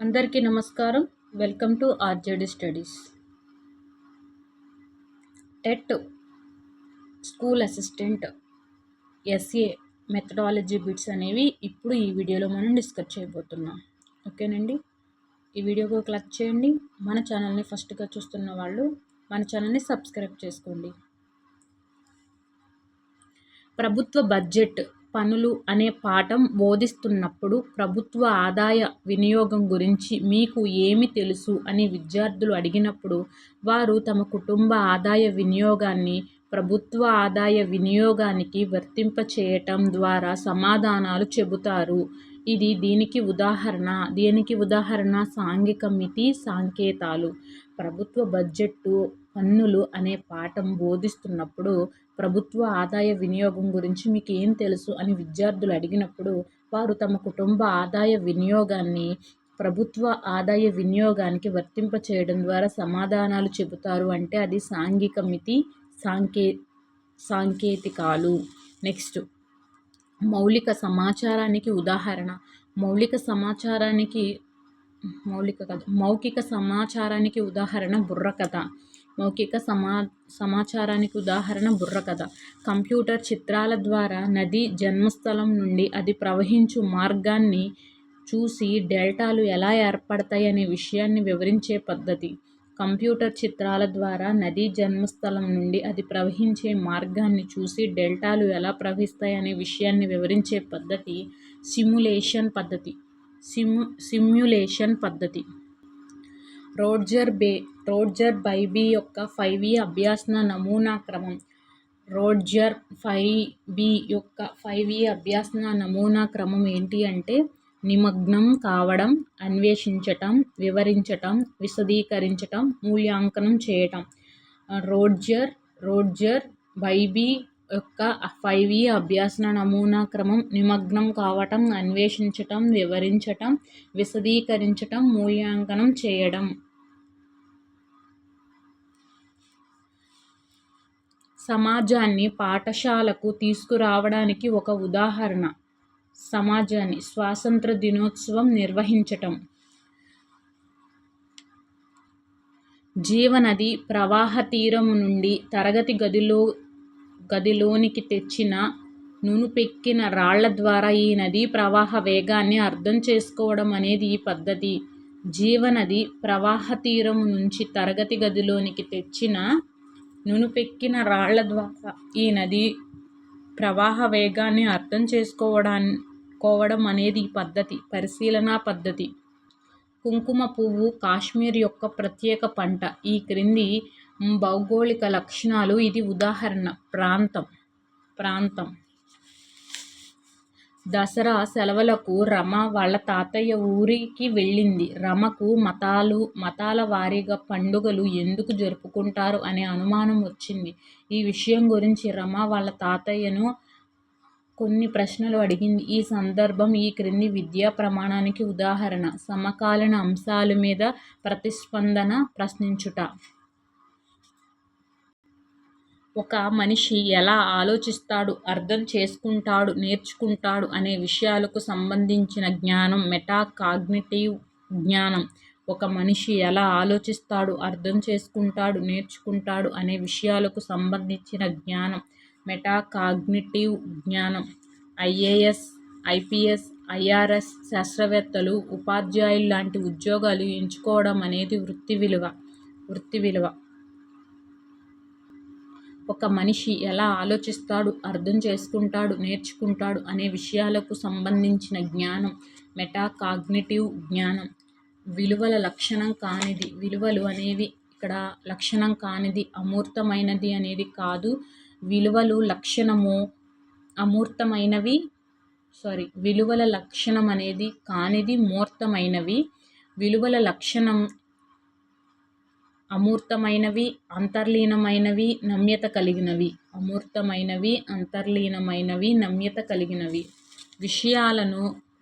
అందరికీ నమస్కారం. Welcome to RJD studies. TET school assistant SA methodology bits అనేవి ఇప్పుడు ఈ వీడియోలో మనం డిస్కస్ చేయబోతున్నాం. ఓకేనండి, ఈ వీడియోకి క్లిక్ చేయండి. మన ఛానల్ని ఫస్ట్గా చూస్తున్న వాళ్ళు మన ఛానల్ని సబ్స్క్రైబ్ చేసుకోండి. ప్రభుత్వ బడ్జెట్ పనులు అనే పాఠం బోధిస్తున్నప్పుడు ప్రభుత్వ ఆదాయ వినియోగం గురించి మీకు ఏమి తెలుసు అని విద్యార్థులు అడిగినప్పుడు వారు తమ కుటుంబ ఆదాయ వినియోగాన్ని ప్రభుత్వ ఆదాయ వినియోగానికి వర్తింపచేయటం ద్వారా సమాధానాలు చెబుతారు. ఇది దీనికి ఉదాహరణ సాంఘిక మితి సంకేతాలు. ప్రభుత్వ బడ్జెట్టు పన్నులు అనే పాఠం బోధిస్తున్నప్పుడు ప్రభుత్వ ఆదాయ వినియోగం గురించి మీకు ఏం తెలుసు అని విద్యార్థులు అడిగినప్పుడు వారు తమ కుటుంబ ఆదాయ వినియోగాన్ని ప్రభుత్వ ఆదాయ వినియోగానికి వర్తింపచేయడం ద్వారా సమాధానాలు చెబుతారు. అంటే అది సాంఘిక మితి సాంకేతికాలు. నెక్స్ట్, మౌలిక సమాచారానికి ఉదాహరణ. మౌఖిక సమాచారానికి ఉదాహరణ బుర్రకథ. సమాచారానికి ఉదాహరణ బుర్రకథ. కంప్యూటర్ చిత్రాల ద్వారా నది జన్మస్థలం నుండి అది ప్రవహించు మార్గాన్ని చూసి డెల్టాలు ఎలా ఏర్పడతాయి అనే విషయాన్ని వివరించే పద్ధతి. కంప్యూటర్ చిత్రాల ద్వారా నది జన్మస్థలం నుండి అది ప్రవహించే మార్గాన్ని చూసి డెల్టాలు ఎలా ప్రవహిస్తాయి అనే విషయాన్ని వివరించే పద్ధతి సిమ్యులేషన్ పద్ధతి. రోజర్ బైబీ యొక్క 5E అభ్యాసన నమూనా క్రమం. రోజర్ 5B యొక్క 5E అభ్యాసన నమూనా క్రమం ఏంటి అంటే నిమగ్నం కావడం, అన్వేషించటం, వివరించటం, విశదీకరించటం, మూల్యాంకనం చేయటం. రోజర్ బైబీ యొక్క 5E అభ్యాసన నమూనా క్రమం నిమగ్నం కావటం, అన్వేషించటం, వివరించటం, విశదీకరించటం, మూల్యాంకనం చేయడం. సమాజాన్ని పాఠశాలకు తీసుకురావడానికి ఒక ఉదాహరణ. స్వాతంత్ర దినోత్సవం నిర్వహించటం. జీవనది ప్రవాహ తీరము నుండి తరగతి గదిలోనికి తెచ్చిన నునుపెక్కిన రాళ్ల ద్వారా ఈ నదీ ప్రవాహ వేగాన్ని అర్థం చేసుకోవడం అనేది ఈ పద్ధతి. జీవనది ప్రవాహ తీరము నుంచి తరగతి గదిలోనికి తెచ్చిన నునుపెక్కిన రాళ్ల ద్వారా ఈ నదీ ప్రవాహ వేగాన్ని అర్థం చేసుకోవడం అనేది ఈ పద్ధతి. పరిశీలనా పద్ధతి. కుంకుమ పువ్వు కాశ్మీర్ యొక్క ప్రత్యేక పంట. ఈ క్రింది భౌగోళిక లక్షణాలు. ఇది ఉదాహరణ. ప్రాంతం. దసరా సెలవులకు రమ వాళ్ళ తాతయ్య ఊరికి వెళ్ళింది. రమకు మతాల వారీగా పండుగలు ఎందుకు జరుపుకుంటారు అనే అనుమానం వచ్చింది. ఈ విషయం గురించి రమ వాళ్ళ తాతయ్యను కొన్ని ప్రశ్నలు అడిగింది. ఈ సందర్భం ఈ క్రింది విద్యా ప్రమాణానికి ఉదాహరణ. సమకాలీన అంశాల మీద ప్రతిస్పందన ప్రశ్నించుట. ఒక మనిషి ఎలా ఆలోచిస్తాడు, అర్థం చేసుకుంటాడు, నేర్చుకుంటాడు అనే విషయాలకు సంబంధించిన జ్ఞానం మెటాకాగ్నిటివ్ జ్ఞానం. ఒక మనిషి ఎలా ఆలోచిస్తాడు, అర్థం చేసుకుంటాడు, నేర్చుకుంటాడు అనే విషయాలకు సంబంధించిన జ్ఞానం మెటాకాగ్నిటివ్ జ్ఞానం. IAS, IPS, IRS శాస్త్రవేత్తలు, ఉపాధ్యాయులు లాంటి ఉద్యోగాలు ఎంచుకోవడం అనేది వృత్తి విలువ. ఒక మనిషి ఎలా ఆలోచిస్తాడు, అర్థం చేసుకుంటాడు, నేర్చుకుంటాడు అనే విషయాలకు సంబంధించిన జ్ఞానం మెటాకాగ్నిటివ్ జ్ఞానం. విలువల లక్షణం కానిది. విలువలు అనేవి ఇక్కడ లక్షణం కానిది, అమూర్తమైనది అనేది కాదు. విలువల లక్షణం అనేది కానిది, మూర్తమైనవి. విలువల లక్షణం అమూర్తమైనవి, అంతర్లీనమైనవి, నమ్యత కలిగినవి.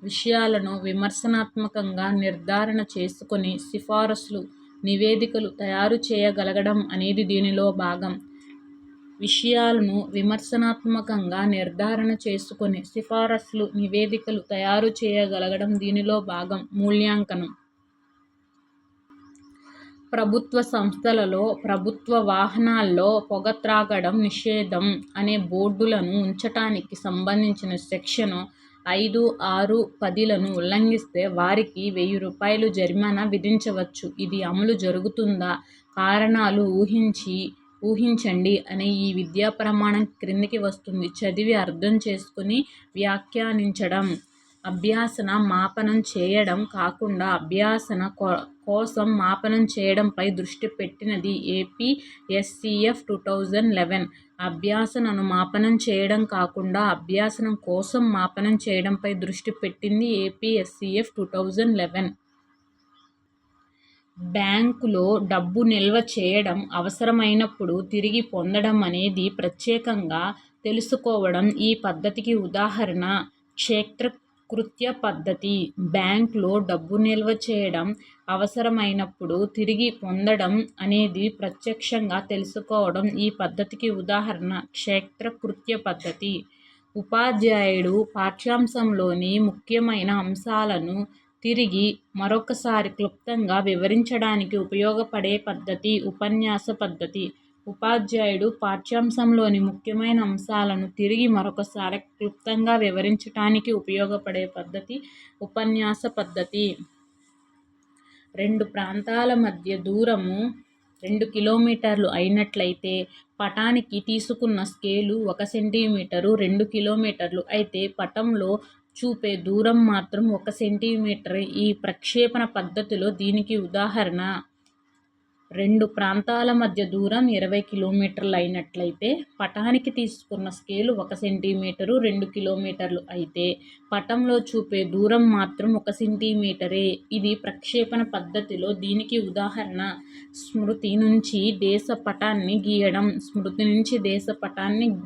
విషయాలను విమర్శనాత్మకంగా నిర్ధారణ చేసుకొని సిఫారసులు, నివేదికలు తయారు చేయగలగడం అనేది దీనిలో భాగం. విషయాలను విమర్శనాత్మకంగా నిర్ధారణ చేసుకొని సిఫారసులు, నివేదికలు తయారు చేయగలగడం దీనిలో భాగం. మూల్యాంకనం. ప్రభుత్వ సంస్థలలో, ప్రభుత్వ వాహనాల్లో పొగ త్రాగడం నిషేధం అనే బోర్డులను ఉంచటానికి సంబంధించిన సెక్షను 5, 6, 10లను ఉల్లంఘిస్తే వారికి రూ. 1000 జరిమానా విధించవచ్చు. ఇది అమలు జరుగుతుందా? కారణాలు ఊహించండి అనే ఈ విద్యా ప్రమాణం క్రిందికి వస్తుంది. చదివి అర్థం చేసుకుని వ్యాఖ్యానించడం. అభ్యాసన మాపనం చేయడం కాకుండా అభ్యాసన కోసం మాపనం చేయడంపై దృష్టి పెట్టినది ఏపీఎస్సీఎఫ్ 2011. అభ్యాసనను మాపనం చేయడం కాకుండా అభ్యాసనం కోసం మాపనం చేయడంపై దృష్టి పెట్టింది ఏపీఎస్సీఎఫ్ 2011. బ్యాంకులో డబ్బు నిల్వ చేయడం, అవసరమైనప్పుడు తిరిగి పొందడం అనేది ప్రత్యేకంగా తెలుసుకోవడం ఈ పద్ధతికి ఉదాహరణ. క్షేత్రకృత్య పద్ధతి. బ్యాంకులో డబ్బు నిల్వ చేయడం, అవసరమైనప్పుడు తిరిగి పొందడం అనేది ప్రత్యక్షంగా తెలుసుకోవడం ఈ పద్ధతికి ఉదాహరణ. క్షేత్రకృత్య పద్ధతి. ఉపాధ్యాయుడు పాఠ్యాంశంలోని ముఖ్యమైన అంశాలను తిరిగి మరొకసారి క్లుప్తంగా వివరించడానికి ఉపయోగపడే పద్ధతి ఉపన్యాస పద్ధతి. ఉపాధ్యాయుడు పాఠ్యాంశంలోని ముఖ్యమైన అంశాలను తిరిగి మరొకసారి క్లుప్తంగా వివరించటానికి ఉపయోగపడే పద్ధతి ఉపన్యాస పద్ధతి. 2 ప్రాంతాల మధ్య దూరము 2 కిలోమీటర్లు అయినట్లయితే పటానికి తీసుకున్న స్కేలు 1 సెంటీమీటరు 2 కిలోమీటర్లు అయితే పటంలో చూపే దూరం మాత్రం 1 సెంటీమీటరే. ఈ ప్రక్షేపణ పద్ధతిలో దీనికి ఉదాహరణ. 2 ప్రాంతాల మధ్య దూరం 20 కిలోమీటర్లు అయినట్లయితే పటానికి తీసుకున్న స్కేలు 1 సెంటీమీటరు 2 కిలోమీటర్లు అయితే పటంలో చూపే దూరం మాత్రం 1 సెంటీమీటరే. ఇది ప్రక్షేపణ పద్ధతిలో దీనికి ఉదాహరణ. స్మృతి నుంచి దేశపటాన్ని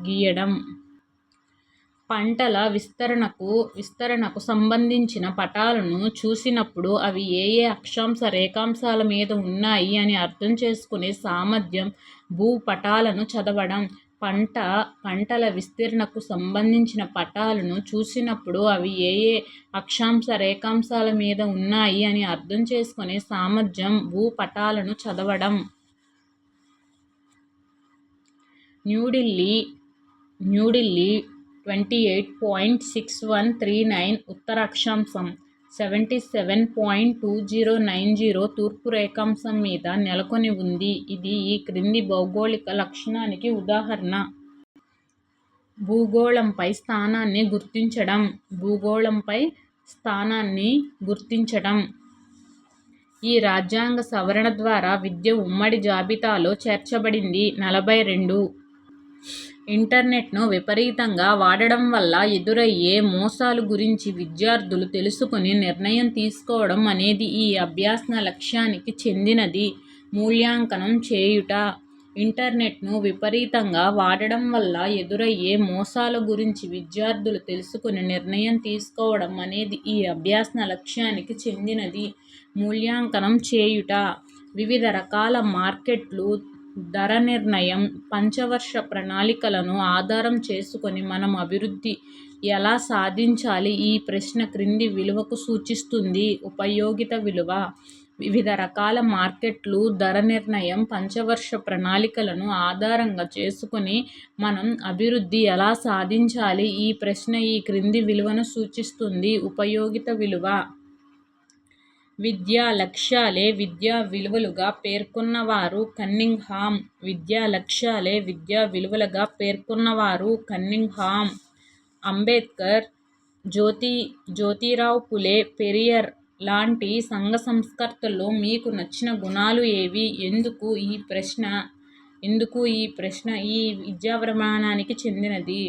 గీయడం. పంటల విస్తరణకు సంబంధించిన పటాలను చూసినప్పుడు అవి ఏ అక్షాంశ రేఖాంశాల మీద ఉన్నాయి అని అర్థం చేసుకునే సామర్థ్యం. భూపటాలను చదవడం. పంటల విస్తరణకు సంబంధించిన పటాలను చూసినప్పుడు అవి ఏ అక్షాంశ రేఖాంశాల మీద ఉన్నాయి అని అర్థం చేసుకునే సామర్థ్యం. భూపటాలను చదవడం. న్యూఢిల్లీ 28.6139 ఉత్తర అక్షాంశం, 77.2090 తూర్పు రేఖాంశం మీద నెలకొని ఉంది. ఇది ఈ క్రింది భౌగోళిక లక్షణానికి ఉదాహరణ. భూగోళంపై స్థానాన్ని గుర్తించడం. ఈ రాజ్యాంగ సవరణ ద్వారా విద్య ఉమ్మడి జాబితాలో చేర్చబడింది. 42. ఇంటర్నెట్ను విపరీతంగా వాడడం వల్ల ఎదురయ్యే మోసాల గురించి విద్యార్థులు తెలుసుకుని నిర్ణయం తీసుకోవడం అనేది ఈ అభ్యాసన లక్ష్యానికి చెందినది. మూల్యాంకనం చేయుట. ఇంటర్నెట్ను విపరీతంగా వాడడం వల్ల ఎదురయ్యే మోసాల గురించి విద్యార్థులు తెలుసుకుని నిర్ణయం తీసుకోవడం అనేది ఈ అభ్యాసన లక్ష్యానికి చెందినది. మూల్యాంకనం చేయుట. వివిధ రకాల మార్కెట్లు, ధర నిర్ణయం, పంచవర్ష ప్రణాళికలను ఆధారం చేసుకొని మనం అభివృద్ధి ఎలా సాధించాలి? ఈ ప్రశ్న క్రింది విలువకు సూచిస్తుంది. ఉపయోగిత విలువ. వివిధ రకాల మార్కెట్లు, ధర నిర్ణయం, పంచవర్ష ప్రణాళికలను ఆధారంగా చేసుకుని మనం అభివృద్ధి ఎలా సాధించాలి? ఈ ప్రశ్న ఈ క్రింది విలువను సూచిస్తుంది. ఉపయోగిత విలువ. విద్యా లక్ష్యాలే విద్యా విలువలుగా పేర్కొన్నవారు కన్నింగ్హామ్. విద్యా లక్ష్యాలే విద్యా విలువలుగా పేర్కొన్నవారు కన్నింగ్హామ్. అంబేద్కర్, జ్యోతిరావు పులే, పెరియార్ లాంటి సంఘ సంస్కర్తల్లో మీకు నచ్చిన గుణాలు ఏవి? ఎందుకు ఈ ప్రశ్న ఈ విద్యా ప్రమాణానికి చెందినది?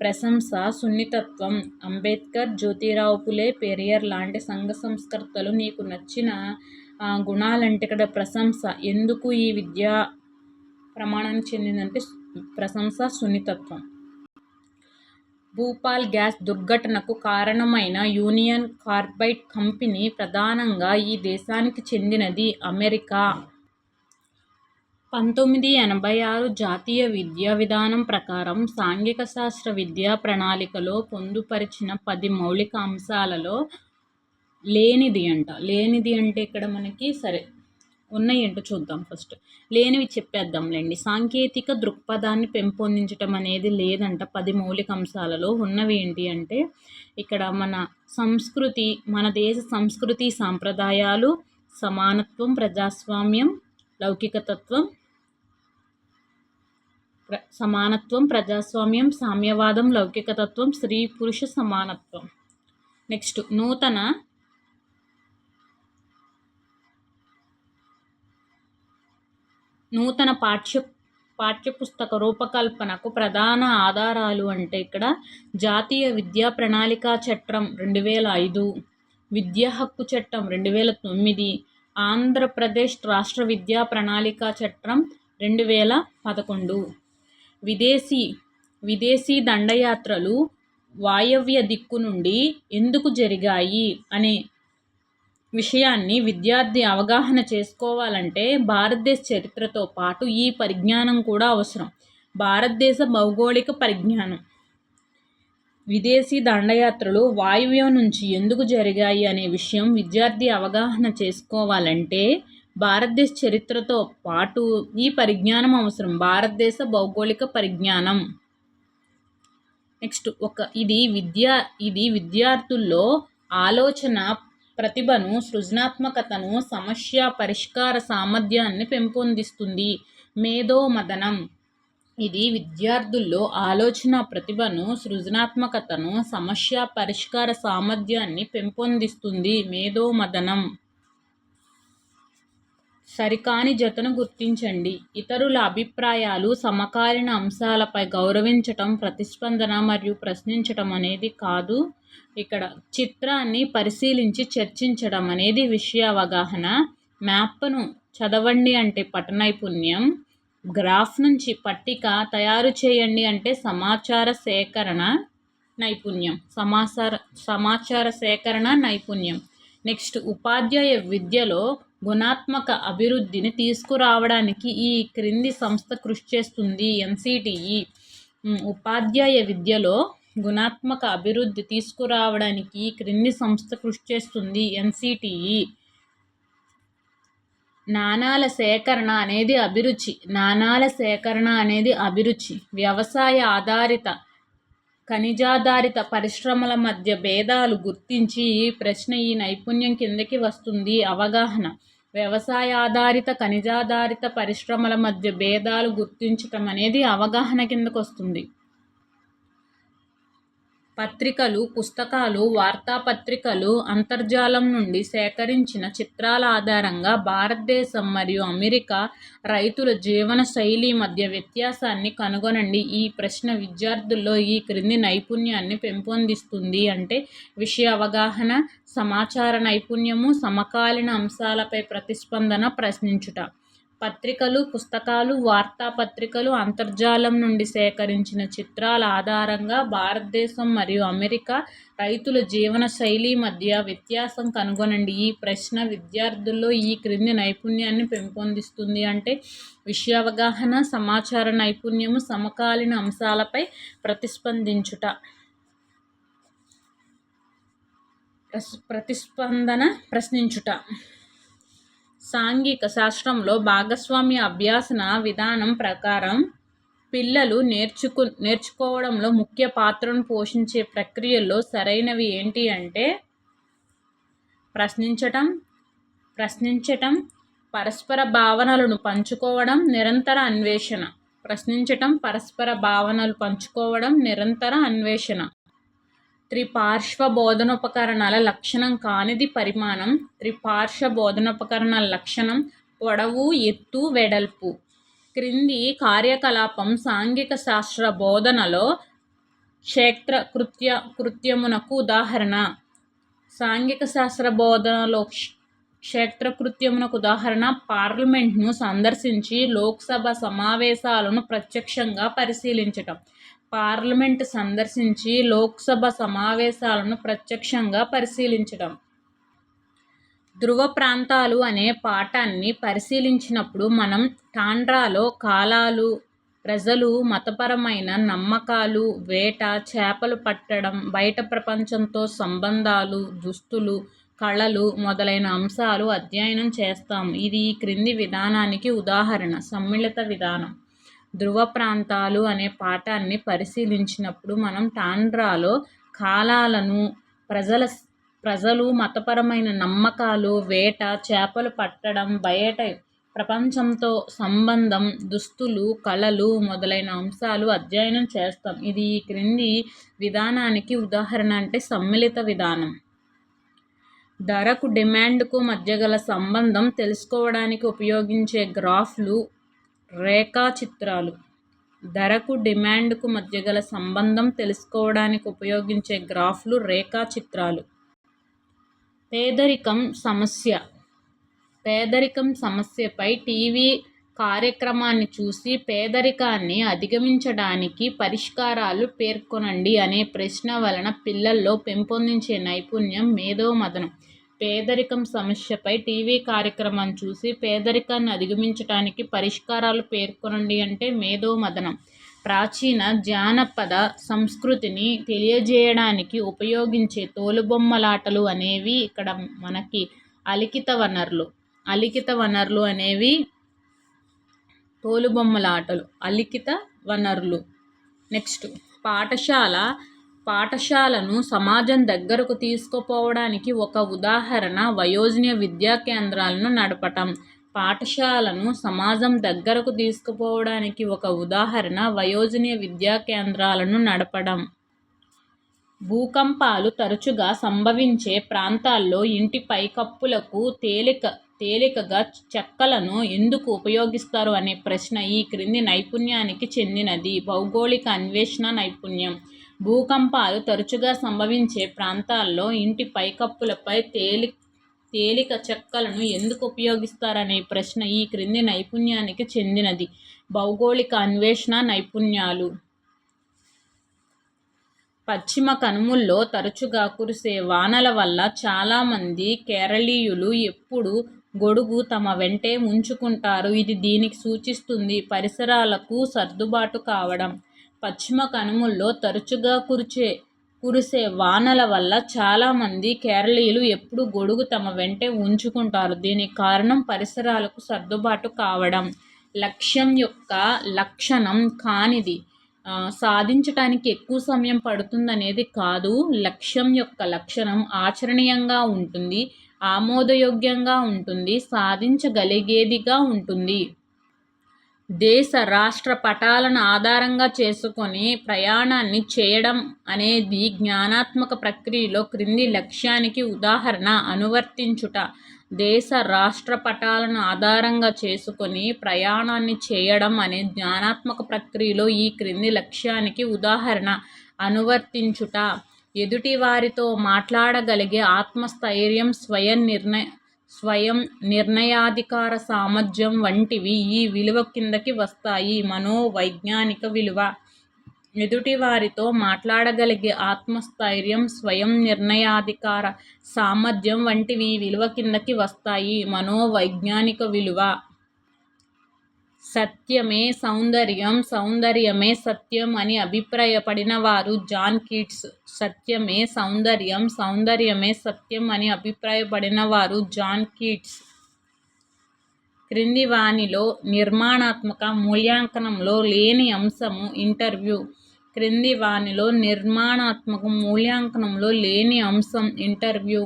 ప్రశంస, సున్నితత్వం. అంబేద్కర్, జ్యోతిరావు పులే, పెరియార్ లాంటి సంఘ సంస్కర్తలు నీకు నచ్చిన గుణాలంటే ఇక్కడ ప్రశంస. ఎందుకు ఈ విద్యా ప్రమాణానికి చెందిందంటే ప్రశంస, సున్నితత్వం. భూపాల్ గ్యాస్ దుర్ఘటనకు కారణమైన యూనియన్ కార్బైడ్ కంపెనీ ప్రధానంగా ఈ దేశానికి చెందినది. అమెరికా. 1986 జాతీయ విద్యా విధానం ప్రకారం సాంఘిక శాస్త్ర విద్యా ప్రణాళికలో పొందుపరిచిన 10 మౌలిక అంశాలలో లేనిది అంటే ఇక్కడ మనకి ఉన్నాయేంటో చూద్దాం ఫస్ట్. లేనివి చెప్పేద్దాంలేండి. సాంకేతిక దృక్పథాన్ని పెంపొందించటం అనేది లేదంట 10 మౌలిక అంశాలలో. ఉన్నవి ఏంటి అంటే ఇక్కడ మన దేశ సంస్కృతి సాంప్రదాయాలు, సమానత్వం, ప్రజాస్వామ్యం, లౌకికతత్వం, సమానత్వం, ప్రజాస్వామ్యం, సామ్యవాదం, లౌకికతత్వం, స్త్రీ పురుష సమానత్వం. నెక్స్ట్ నూతన పాఠ్యపుస్తక రూపకల్పనకు ప్రధాన ఆధారాలు అంటే ఇక్కడ జాతీయ విద్యా ప్రణాళికా చట్టం 2005, విద్యా హక్కు చట్టం 2009, ఆంధ్రప్రదేశ్ రాష్ట్ర విద్యా ప్రణాళికా చట్టం 2011. విదేశీ దండయాత్రలు వాయవ్య దిక్కు నుండి ఎందుకు జరిగాయి అనే విషయాన్ని విద్యార్థి అవగాహన చేసుకోవాలంటే భారతదేశ చరిత్రతో పాటు ఈ పరిజ్ఞానం కూడా అవసరం. భారతదేశ భౌగోళిక పరిజ్ఞానం. విదేశీ దండయాత్రలు వాయువ్యం నుంచి ఎందుకు జరిగాయి అనే విషయం విద్యార్థి అవగాహన చేసుకోవాలంటే భారతదేశ చరిత్రతో పాటు ఈ పరిజ్ఞానం అవసరం. భారతదేశ భౌగోళిక పరిజ్ఞానం. నెక్స్ట్ ఇది విద్యార్థుల్లో ఆలోచన ప్రతిభను, సృజనాత్మకతను, సమస్య పరిష్కార సామర్థ్యాన్ని పెంపొందిస్తుంది. మేధోమథనం. ఇది విద్యార్థుల్లో ఆలోచన ప్రతిభను, సృజనాత్మకతను, సమస్య పరిష్కార సామర్థ్యాన్ని పెంపొందిస్తుంది. మేధోమథనం. సరికాని జతను గుర్తించండి. ఇతరుల అభిప్రాయాలు, సమకాలీన అంశాలపై గౌరవించటం, ప్రతిస్పందన మరియు ప్రశ్నించటం అనేది కాదు. ఇక్కడ చిత్రాన్ని పరిశీలించి చర్చించడం అనేది విషయ అవగాహన. మ్యాప్ను చదవండి అంటే పఠనైపుణ్యం. గ్రాఫ్ నుంచి పట్టిక తయారు చేయండి అంటే సమాచార సేకరణ నైపుణ్యం. నెక్స్ట్ ఉపాధ్యాయ విద్యలో గుణాత్మక అభివృద్ధిని తీసుకురావడానికి ఈ క్రింది సంస్థ కృషి చేస్తుంది. NCTE. ఉపాధ్యాయ విద్యలో గుణాత్మక అభివృద్ధి తీసుకురావడానికి ఈ క్రింది సంస్థ కృషి చేస్తుంది. NCTE. నాణాల సేకరణ అనేది అభిరుచి. వ్యవసాయ ఆధారిత ఖనిజాధారిత పరిశ్రమల మధ్య భేదాలు గుర్తించి ఈ ప్రశ్న ఈ నైపుణ్యం కిందకి వస్తుంది. అవగాహన. వ్యవసాయ ఆధారిత ఖనిజాధారిత పరిశ్రమల మధ్య భేదాలు గుర్తించటం అనేది అవగాహన కిందకు వస్తుంది. పత్రికలు, పుస్తకాలు, వార్తాపత్రికలు, అంతర్జాలం నుండి సేకరించిన చిత్రాల ఆధారంగా భారతదేశం మరియు అమెరికా రైతుల జీవన శైలి మధ్య వ్యత్యాసాన్ని కనుగొనండి. ఈ ప్రశ్న విద్యార్థుల్లో ఈ క్రింది నైపుణ్యాన్ని పెంపొందిస్తుంది అంటే విషయ అవగాహన, సమాచార నైపుణ్యము, సమకాలీన అంశాలపై ప్రతిస్పందన, ప్రశ్నించుట. పత్రికలు, పుస్తకాలు, వార్తాపత్రికలు, అంతర్జాలం నుండి సేకరించిన చిత్రాల ఆధారంగా భారతదేశం మరియు అమెరికా రైతుల జీవన శైలి మధ్య వ్యత్యాసం కనుగొనండి. ఈ ప్రశ్న విద్యార్థుల్లో ఈ క్రింది నైపుణ్యాన్ని పెంపొందిస్తుంది అంటే విషయ అవగాహన, సమాచార నైపుణ్యము, సమకాలీన అంశాలపై ప్రతిస్పందించుట. ప్రశ్నించుట. సాంఘిక శాస్త్రంలో భాగస్వామ్య అభ్యాసన విధానం ప్రకారం పిల్లలు నేర్చుకోవడంలో ముఖ్య పాత్రను పోషించే ప్రక్రియల్లో సరైనవి ఏంటి అంటే ప్రశ్నించటం, పరస్పర భావనలను పంచుకోవడం, నిరంతర అన్వేషణ. నిరంతర అన్వేషణ. త్రిపార్శ్వ బోధనోపకరణాల లక్షణం కానిది పరిమాణం. త్రిపార్శ్వ బోధనోపకరణాల లక్షణం పొడవు, ఎత్తు, వెడల్పు. క్రింది కార్యకలాపం సాంఘిక శాస్త్ర బోధనలో క్షేత్రకృత్యమునకు ఉదాహరణ. సాంఘిక శాస్త్ర బోధనలో క్షేత్రకృత్యమునకు ఉదాహరణ పార్లమెంట్ను సందర్శించి లోక్సభ సమావేశాలను ప్రత్యక్షంగా పరిశీలించటం. పార్లమెంట్ సందర్శించి లోక్సభ సమావేశాలను ప్రత్యక్షంగా పరిశీలించడం. ధృవ ప్రాంతాలు అనే పాఠాన్ని పరిశీలించినప్పుడు మనం టాండ్రాలో కాలాలు, ప్రజలు, మతపరమైన నమ్మకాలు, వేట, చేపలు పట్టడం, బయట ప్రపంచంతో సంబంధాలు, దుస్తులు, కళలు మొదలైన అంశాలు అధ్యయనం చేస్తాం. ఇది ఈ క్రింది విధానానికి ఉదాహరణ. సమ్మిళిత విధానం. ధ్రువ ప్రాంతాలు అనే పాఠాన్ని పరిశీలించినప్పుడు మనం టాండ్రాలో కాలాలను, ప్రజలు, మతపరమైన నమ్మకాలు, వేట, చేపలు పట్టడం, బయట ప్రపంచంతో సంబంధం, దుస్తులు, కళలు మొదలైన అంశాలు అధ్యయనం చేస్తాం. ఇది ఈ క్రింది విధానానికి ఉదాహరణ అంటే సమ్మిళిత విధానం. ధరకు డిమాండ్కు మధ్య గల సంబంధం తెలుసుకోవడానికి ఉపయోగించే గ్రాఫ్లు, రేఖాచిత్రాలు. ధరకు డిమాండ్కు మధ్య గల సంబంధం తెలుసుకోవడానికి ఉపయోగించే గ్రాఫ్లు, రేఖాచిత్రాలు. పేదరికం సమస్య. పేదరికం సమస్యపై టీవీ కార్యక్రమాన్ని చూసి పేదరికాన్ని అధిగమించడానికి పరిష్కారాలు పేర్కొనండి అనే ప్రశ్న వలన పిల్లల్లో పెంపొందించే నైపుణ్యం మేధోమథనం. పేదరికం సమస్యపై టీవీ కార్యక్రమాన్ని చూసి పేదరికాన్ని అధిగమించడానికి పరిష్కారాలు పేర్కొనండి అంటే మేధోమథనం. ప్రాచీన జానపద సంస్కృతిని తెలియజేయడానికి ఉపయోగించే తోలుబొమ్మలాటలు అనేవి ఇక్కడ మనకి అలిఖిత వనరులు. అలిఖిత వనరులు అనేవి తోలుబొమ్మలాటలు, అలిఖిత వనరులు. నెక్స్ట్ పాఠశాలను సమాజం దగ్గరకు తీసుకుపోవడానికి ఒక ఉదాహరణ వయోజన విద్యా కేంద్రాలను నడపటం. పాఠశాలను సమాజం దగ్గరకు తీసుకుపోవడానికి ఒక ఉదాహరణ వయోజన విద్యా కేంద్రాలను నడపడం. భూకంపాలు తరచుగా సంభవించే ప్రాంతాల్లో ఇంటి పైకప్పులకు తేలికగా చెక్కలను ఎందుకు ఉపయోగిస్తారు అనే ప్రశ్న ఈ క్రింది నైపుణ్యానికి చెందినది. భౌగోళిక అన్వేషణ నైపుణ్యం. భూకంపాలు తరచుగా సంభవించే ప్రాంతాల్లో ఇంటి పైకప్పులపై తేలిక చెక్కలను ఎందుకు ఉపయోగిస్తారనే ప్రశ్న ఈ క్రింది నైపుణ్యానికి చెందినది. భౌగోళిక అన్వేషణ నైపుణ్యాలు. పశ్చిమ కనుమల్లో తరచుగా కురిసే వానల వల్ల చాలామంది కేరళీయులు ఎప్పుడూ గొడుగు తమ వెంటే ఉంచుకుంటారు. ఇది దీనికి సూచిస్తుంది. పరిసరాలకు సర్దుబాటు కావడం. పశ్చిమ కనుమల్లో తరచుగా కురిసే వానల వల్ల చాలామంది కేరళీయులు ఎప్పుడూ గొడుగు తమ వెంటే ఉంచుకుంటారు. దీనికి కారణం పరిసరాలకు సర్దుబాటు కావడం. లక్ష్యం యొక్క లక్షణం కానిది. సాధించటానికి ఎక్కువ సమయం పడుతుందనేది కాదు. లక్ష్యం యొక్క లక్షణం ఆచరణీయంగా ఉంటుంది, ఆమోదయోగ్యంగా ఉంటుంది, సాధించగలిగేదిగా ఉంటుంది. దేశ రాష్ట్ర పటాలను ఆధారంగా చేసుకొని ప్రయాణాన్ని చేయడం అనేది జ్ఞానాత్మక ప్రక్రియలో క్రింది లక్ష్యానికి ఉదాహరణ. అనువర్తించుట. దేశ రాష్ట్ర పటాలను ఆధారంగా చేసుకొని ప్రయాణాన్ని చేయడం అనే జ్ఞానాత్మక ప్రక్రియలో ఈ క్రింది లక్ష్యానికి ఉదాహరణ. అనువర్తించుట. ఎదుటి వారితో మాట్లాడగలిగే ఆత్మస్థైర్యం, స్వయం నిర్ణయాధికార సామర్థ్యం వంటివి ఈ విలువ కిందకి వస్తాయి. మనోవైజ్ఞానిక విలువ. ఎదుటి వారితో మాట్లాడగలిగే ఆత్మస్థైర్యం, స్వయం నిర్ణయాధికార సామర్థ్యం వంటివి ఈ విలువ కిందకి వస్తాయి. మనోవైజ్ఞానిక విలువ. సత్యమే సౌందర్యం, సౌందర్యమే సత్యం అని అభిప్రాయపడిన వారు జాన్ కీట్స్. సత్యమే సౌందర్యం, సౌందర్యమే సత్యం అని అభిప్రాయపడిన వారు జాన్ కీట్స్. క్రింది వానిలో నిర్మాణాత్మక మూల్యాంకనంలో లేని అంశము ఇంటర్వ్యూ. క్రింది వానిలో నిర్మాణాత్మక మూల్యాంకనంలో లేని అంశం ఇంటర్వ్యూ.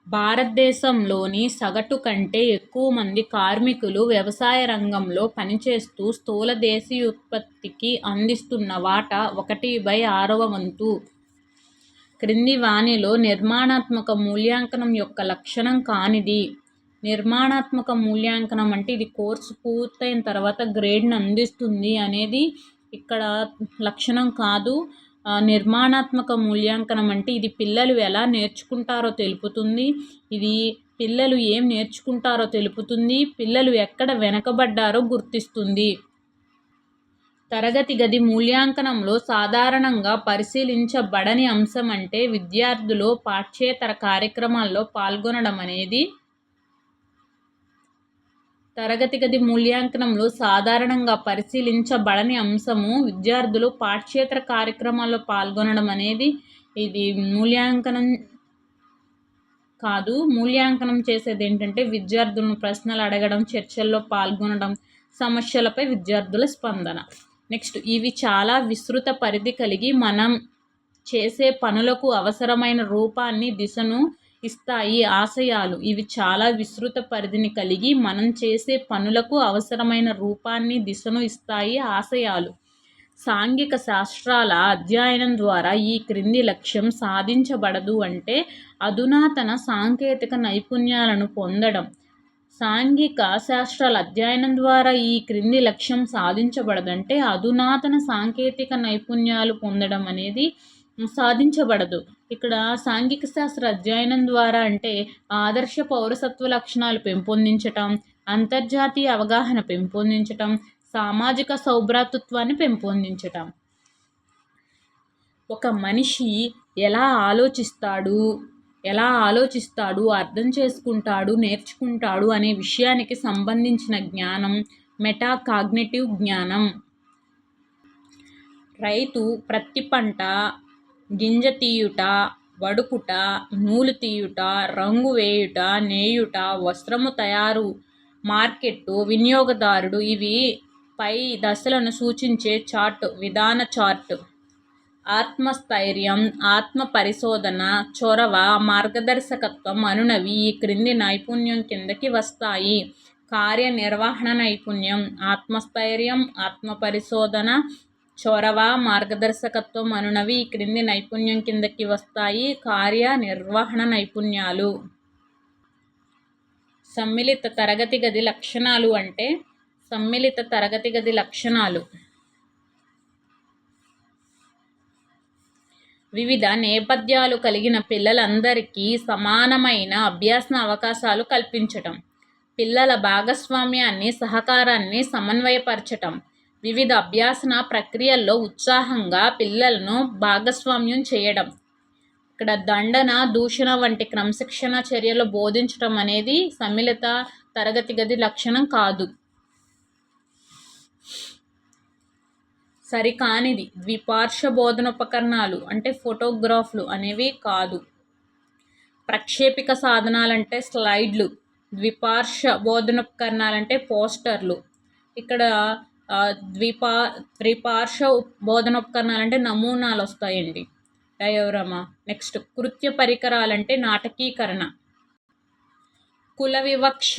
భారతదేశంలోని సగటు కంటే ఎక్కువ మంది కార్మికులు వ్యవసాయ రంగంలో పనిచేస్తూ స్థూల దేశీయోత్పత్తికి అందిస్తున్న వాటా 1/6వ వంతు. క్రింది వానిలో నిర్మాణాత్మక మూల్యాంకనం యొక్క లక్షణం కానిది. నిర్మాణాత్మక మూల్యాంకనం అంటే ఇది కోర్సు పూర్తయిన తర్వాత గ్రేడ్ని అందిస్తుంది అనేది ఇక్కడ లక్షణం కాదు. నిర్మాణాత్మక మూల్యాంకనం అంటే ఇది పిల్లలు ఎలా నేర్చుకుంటారో తెలుపుతుంది. ఇది పిల్లలు ఏం నేర్చుకుంటారో తెలుపుతుంది. పిల్లలు ఎక్కడ వెనకబడ్డారో గుర్తిస్తుంది. తరగతి గది మూల్యాంకనంలో సాధారణంగా పరిశీలించబడని అంశం అంటే విద్యార్థులు పాఠ్యేతర కార్యక్రమాల్లో పాల్గొనడం అనేది. తరగతి గది మూల్యాంకనంలో సాధారణంగా పరిశీలించబడని అంశము విద్యార్థులు పాఠ్యేతర కార్యక్రమాల్లో పాల్గొనడం అనేది. ఇది కాదు. మూల్యాంకనం చేసేది ఏంటంటే విద్యార్థులను ప్రశ్నలు అడగడం, చర్చల్లో పాల్గొనడం, సమస్యలపై విద్యార్థుల స్పందన. నెక్స్ట్, ఇవి చాలా విస్తృత పరిధి కలిగి మనం చేసే పనులకు అవసరమైన రూపాన్ని, దిశను ఇస్తాయి. ఆశయాలు ఇవి చాలా విస్తృత పరిధిని కలిగి మనం చేసే పనులకు అవసరమైన రూపాన్ని, దిశను ఇస్తాయి. ఆశయాలు సాంఘిక శాస్త్రాల అధ్యయనం ద్వారా ఈ క్రింది లక్ష్యం సాధించబడదు అంటే అధునాతన సాంకేతిక నైపుణ్యాలను పొందడం. సాంఘిక శాస్త్రాల అధ్యయనం ద్వారా ఈ క్రింది లక్ష్యం సాధించబడదంటే అధునాతన సాంకేతిక నైపుణ్యాలు పొందడం అనేది సాధించబడదు. ఇక్కడ సాంఘిక శాస్త్ర అధ్యయనం ద్వారా అంటే ఆదర్శ పౌరసత్వ లక్షణాలు పెంపొందించటం, అంతర్జాతీయ అవగాహన పెంపొందించటం, సామాజిక సౌభ్రాతృత్వాన్ని పెంపొందించటం. ఒక మనిషి ఎలా ఆలోచిస్తాడు, అర్థం చేసుకుంటాడు, నేర్చుకుంటాడు అనే విషయానికి సంబంధించిన జ్ఞానం మెటాకాగ్నిటివ్ జ్ఞానం. రైతు ప్రతి పంట గింజ తీయుట, వడుకుట, నూలు తీయుట, రంగు వేయుట, నేయుట, వస్త్రము తయారు, మార్కెట్టు, వినియోగదారుడు ఇవి పై దశలను సూచించే చార్ట్ విధాన చార్ట్. ఆత్మస్థైర్యం, ఆత్మ పరిశోధన, చొరవ, మార్గదర్శకత్వం అనునవి ఈ క్రింది నైపుణ్యం కిందకి వస్తాయి. కార్యనిర్వహణ నైపుణ్యం. ఆత్మస్థైర్యం, ఆత్మ పరిశోధన, చొరవ, మార్గదర్శకత్వం అనునవి ఈ క్రింది నైపుణ్యం కిందకి వస్తాయి. కార్యనిర్వహణ నైపుణ్యాలు. సమ్మిళిత తరగతి గది లక్షణాలు అంటే సమ్మిళిత తరగతి గది లక్షణాలు వివిధ నేపథ్యాలు కలిగిన పిల్లలందరికీ సమానమైన అభ్యాస అవకాశాలు కల్పించటం, పిల్లల భాగస్వామ్యాన్ని, సహకారాన్ని సమన్వయపరచటం, వివిధ అభ్యాసన ప్రక్రియల్లో ఉత్సాహంగా పిల్లలను భాగస్వామ్యం చేయడం. ఇక్కడ దండన, దూషణ వంటి క్రమశిక్షణ చర్యలు బోధించటం అనేది సమ్మిళిత తరగతి గది లక్షణం కాదు. సరికానిది ద్విపార్శ్వ బోధనోపకరణాలు అంటే ఫోటోగ్రాఫ్లు అనేవి కాదు. ప్రక్షేపిక సాధనాలంటే స్లైడ్లు, ద్విపార్శ్వ బోధనోపకరణాలంటే పోస్టర్లు. ఇక్కడ త్రిపార్శ్వ బోధనోపకరణాలంటే నమూనాలు వస్తాయండి, డయోరమా. నెక్స్ట్, కృత్య పరికరాలంటే నాటకీకరణ. కుల వివక్ష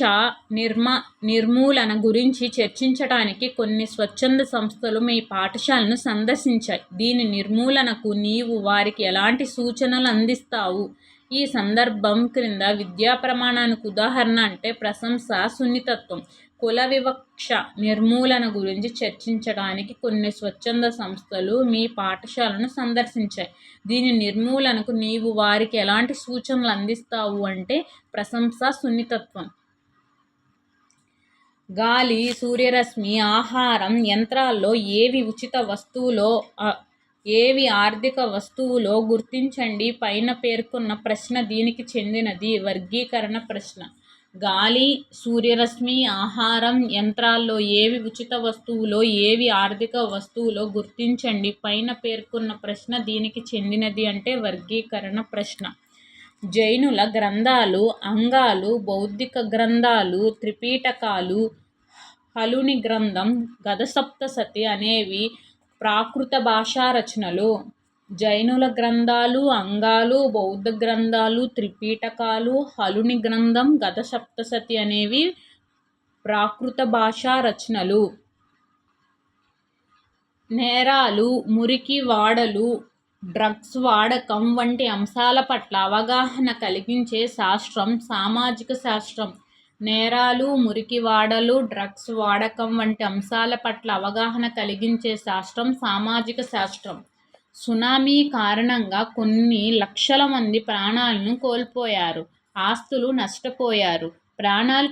నిర్మూలన గురించి చర్చించడానికి కొన్ని స్వచ్ఛంద సంస్థలు మీ పాఠశాలను సందర్శించాయి. దీని నిర్మూలనకు నీవు వారికి ఎలాంటి సూచనలు అందిస్తావు? ఈ సందర్భం క్రింద విద్యా ప్రమాణానికి ఉదాహరణ అంటే ప్రశంస, సున్నితత్వం. కుల వివక్ష నిర్మూలన గురించి చర్చించడానికి కొన్ని స్వచ్ఛంద సంస్థలు మీ పాఠశాలను సందర్శించాయి. దీని నిర్మూలనకు నీవు వారికి ఎలాంటి సూచనలు అందిస్తావు అంటే ప్రశంస, సున్నితత్వం. గాలి, సూర్యరశ్మి, ఆహారం, యంత్రాల్లో ఏవి ఉచిత వస్తువులో ఏవి ఆర్థిక వస్తువులో గుర్తించండి. పైన పేర్కొన్న ప్రశ్న దీనికి చెందినది. వర్గీకరణ ప్రశ్న. గాలి, సూర్యరశ్మి, ఆహారం, యంత్రాల్లో ఏవి ఉచిత వస్తువులో ఏవి ఆర్థిక వస్తువులో గుర్తించండి. పైన పేర్కొన్న ప్రశ్న దీనికి చెందినది అంటే వర్గీకరణ ప్రశ్న. జైనుల గ్రంథాలు, అంగాలు, బౌద్ధిక గ్రంథాలు, త్రిపీటకాలు, హలుని గ్రంథం, గదసప్తశతి అనేవి ప్రాకృత భాషా రచనలు. జైనుల గ్రంథాలు, అంగాలు, బౌద్ధ గ్రంథాలు, త్రిపీటకాలు, హలుని గ్రంథం, గదసప్తశతి అనేవి ప్రాకృత భాషా రచనలు. నేరాలు, మురికి వాడలు, డ్రగ్స్ వాడకం వంటి అంశాల పట్ల అవగాహన కలిగించే శాస్త్రం సామాజిక శాస్త్రం. నేరాలు, మురికి వాడలు, డ్రగ్స్ వాడకం వంటి అంశాల పట్ల అవగాహన కలిగించే శాస్త్రం సామాజిక శాస్త్రం. సునామీ కారణంగా కొన్ని లక్షల మంది ప్రాణాలను కోల్పోయారు, ఆస్తులు నష్టపోయారు. ప్రాణాలు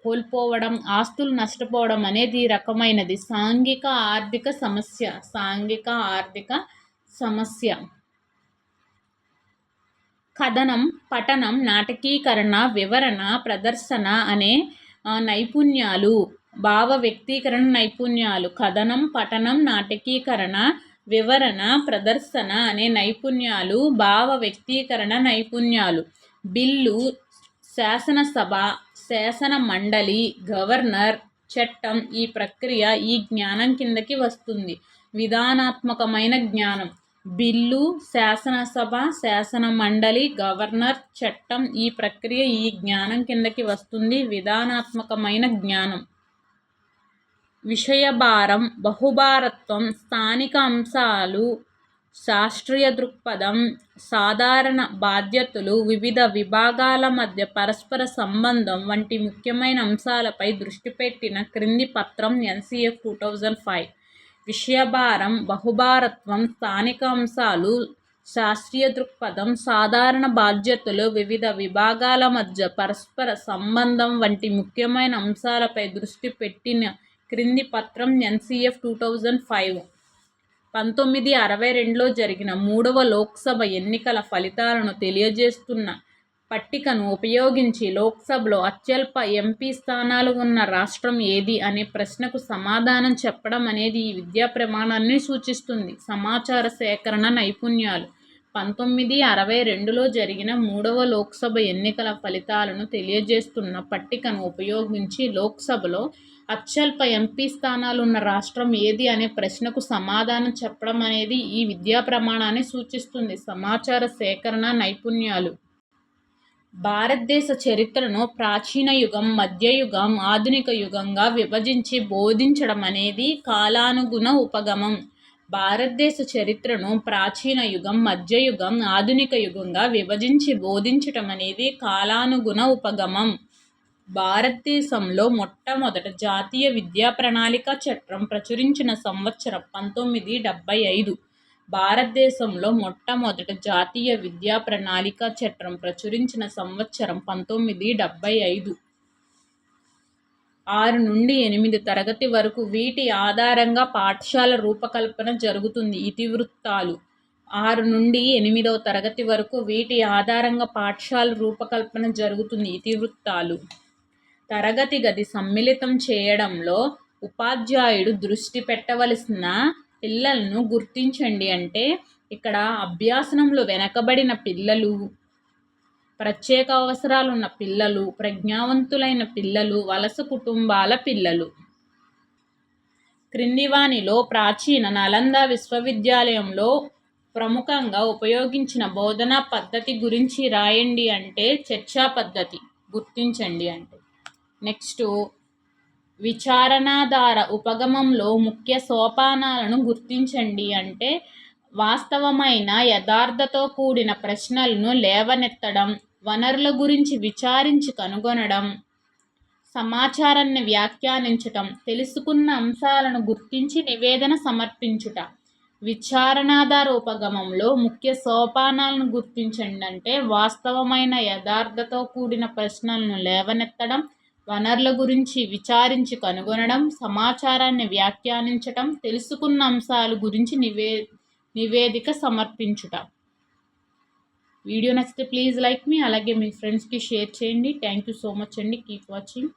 కోల్పోవడం, ఆస్తులు నష్టపోవడం అనేది రకమైనది సాంఘిక ఆర్థిక సమస్య. సాంఘిక ఆర్థిక సమస్య. కథనం, పఠనం, నాటకీకరణ, వివరణ, ప్రదర్శన అనే నైపుణ్యాలు భావ వ్యక్తీకరణ నైపుణ్యాలు. కథనం, పఠనం, నాటకీకరణ, వివరణ, ప్రదర్శన అనే నైపుణ్యాలు భావ వ్యక్తీకరణ నైపుణ్యాలు. బిల్లు, శాసనసభ, శాసన మండలి, గవర్నర్, చట్టం. ఈ ప్రక్రియ ఈ జ్ఞానం కిందకి వస్తుంది. విధానాత్మకమైన జ్ఞానం. బిల్లు, శాసనసభ, శాసన మండలి, గవర్నర్, చట్టం. ఈ ప్రక్రియ ఈ జ్ఞానం కిందకి వస్తుంది. విధానాత్మకమైన జ్ఞానం. విషయభారం, బహుభారత్వం, స్థానిక అంశాలు, శాస్త్రీయ దృక్పథం, సాధారణ బాధ్యతలు, వివిధ విభాగాల మధ్య పరస్పర సంబంధం వంటి ముఖ్యమైన అంశాలపై దృష్టి పెట్టిన క్రింది పత్రం NCF 2005. విషయభారం, బహుభారత్వం, స్థానిక అంశాలు, శాస్త్రీయ దృక్పథం, సాధారణ బాధ్యతలు, వివిధ విభాగాల మధ్య పరస్పర సంబంధం వంటి ముఖ్యమైన అంశాలపై దృష్టి పెట్టిన క్రింది పత్రం NCF 2005. 1962లో జరిగిన 3వ లోక్సభ ఎన్నికల ఫలితాలను తెలియజేస్తున్న పట్టికను ఉపయోగించి లోక్సభలో అత్యల్ప MP స్థానాలు ఉన్న రాష్ట్రం ఏది అనే ప్రశ్నకు సమాధానం చెప్పడం అనేది ఈ విద్యా ప్రమాణాన్ని సూచిస్తుంది. సమాచార సేకరణ నైపుణ్యాలు. 1962లో జరిగిన 3వ లోక్సభ ఎన్నికల ఫలితాలను తెలియజేస్తున్న పట్టికను ఉపయోగించి లోక్సభలో అత్యల్ప MP స్థానాలు ఉన్న రాష్ట్రం ఏది అనే ప్రశ్నకు సమాధానం చెప్పడం అనేది ఈ విద్యా ప్రమాణాన్ని సూచిస్తుంది. సమాచార సేకరణ నైపుణ్యాలు. భారతదేశ చరిత్రను ప్రాచీన యుగం, మధ్యయుగం, ఆధునిక యుగంగా విభజించి బోధించడం అనేది కాలానుగుణ ఉపగమం. భారతదేశ చరిత్రను ప్రాచీన యుగం, మధ్యయుగం, ఆధునిక యుగంగా విభజించి బోధించడం అనేది కాలానుగుణ ఉపగమం. భారతదేశంలో మొట్టమొదట జాతీయ విద్యా ప్రణాళిక చట్టం ప్రచురించిన సంవత్సరం 1975. భారతదేశంలో మొట్టమొదట జాతీయ విద్యా ప్రణాళిక చట్టం ప్రచురించిన సంవత్సరం 1975. 6 నుండి 8 తరగతి వరకు వీటి ఆధారంగా పాఠశాల రూపకల్పన జరుగుతుంది. ఇతివృత్తాలు. 6 నుండి 8వ తరగతి వరకు వీటి ఆధారంగా పాఠశాల రూపకల్పన జరుగుతుంది. ఇతివృత్తాలు. తరగతి గది సమ్మిళితం చేయడంలో ఉపాధ్యాయుడు దృష్టి పెట్టవలసిన పిల్లలను గుర్తించండి. అంటే ఇక్కడ అభ్యాసనంలో వెనకబడిన పిల్లలు, ప్రత్యేక అవసరాలున్న పిల్లలు, ప్రజ్ఞావంతులైన పిల్లలు, వలస కుటుంబాల పిల్లలు. క్రింది వానిలో ప్రాచీన నలంద విశ్వవిద్యాలయంలో ప్రముఖంగా ఉపయోగించిన బోధనా పద్ధతి గురించి రాయండి. అంటే చర్చా పద్ధతి. గుర్తించండి అంటే. నెక్స్ట్, విచారణాధార ఉపగమంలో ముఖ్య సోపానాలను గుర్తించండి. అంటే వాస్తవమైన యథార్థతో కూడిన ప్రశ్నలను లేవనెత్తడం, వనరుల గురించి విచారించి కనుగొనడం, సమాచారాన్ని వ్యాఖ్యానించటం, తెలుసుకున్న అంశాలను గుర్తించి నివేదన సమర్పించుట. విచారణాధార ఉపగమంలో ముఖ్య సోపానాలను గుర్తించండి. అంటే వాస్తవమైన యథార్థతో కూడిన ప్రశ్నలను లేవనెత్తడం, వనరుల గురించి విచారించి కనుగొనడం, సమాచారాన్ని వ్యాఖ్యానించటం, తెలుసుకున్న అంశాల గురించి నివేదిక సమర్పించుట. వీడియో నచ్చితే ప్లీజ్ లైక్ మీ, అలాగే మీ ఫ్రెండ్స్కి షేర్ చేయండి. థ్యాంక్ యూ సో మచ్ అండి. Keep watching.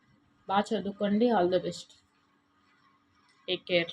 బాగా చదువుకోండి. All the best. Take care.